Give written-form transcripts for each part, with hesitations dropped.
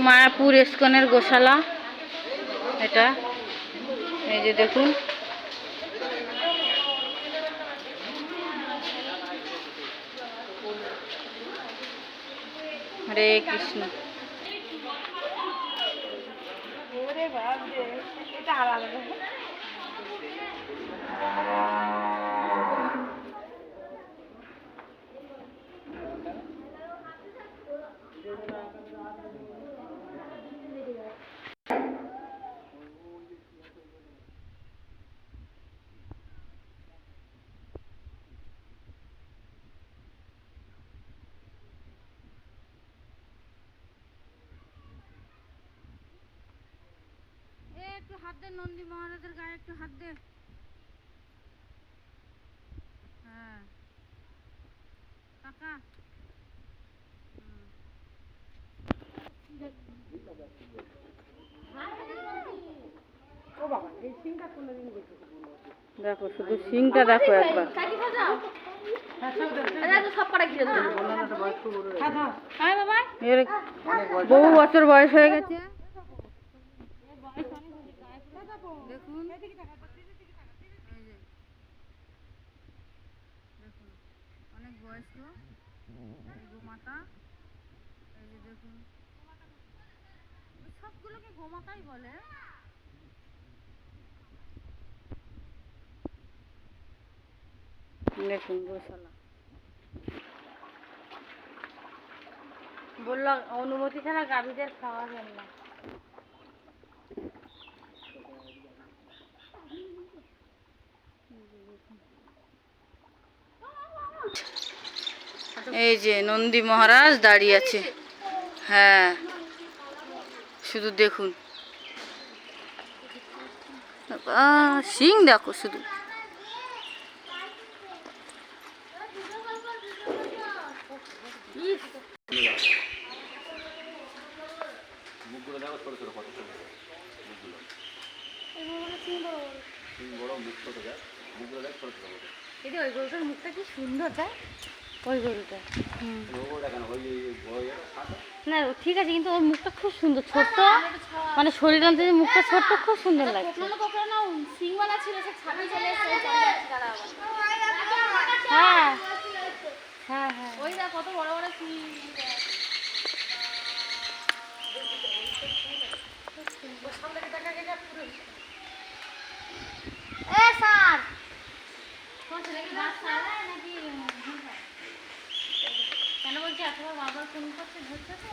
মায়াপুর ইস্কনের গোশালা এটা, এই যে দেখুন। হরে কৃষ্ণ। একটু হাত দে, নন্দী মহারাজের গায়ে একটু হাত দে। হ্যাঁ কাকা, দেখো শুধু সিংটা দেখো একবার। বহু বছর বয়স হয়ে গেছে, দেখুন। দেখুন অনেক বয়স্ক গোমাতা, এই যে দেখুন। সবগুলোকে গোমাতাই বলে। দেখুন গোশালা, বললো অনুমতি ছাড়া গাভীদের খাওয়া যাবে না। এই যে নন্দী মহারাজ দাঁড়িয়ে আছে। হ্যাঁ শুধু দেখুন, সিং দেখো শুধু। ওই গরুটার মুখটা কি সুন্দর, তাই ওই গরুটা। না ঠিক আছে, কিন্তু ওর মুখটা খুব সুন্দর, ছোট্ট, মানে শরীর অন্তত মুখটা ছোট্ট, খুব সুন্দর লাগছে। হ্যাঁ হ্যাঁ হ্যাঁ, ওই না কত বড় বড় সিং। কেন বলছি আপনার বাবার ফোন করছে, ধরছে তো।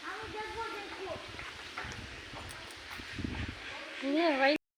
আমি দেখবো দেখবো।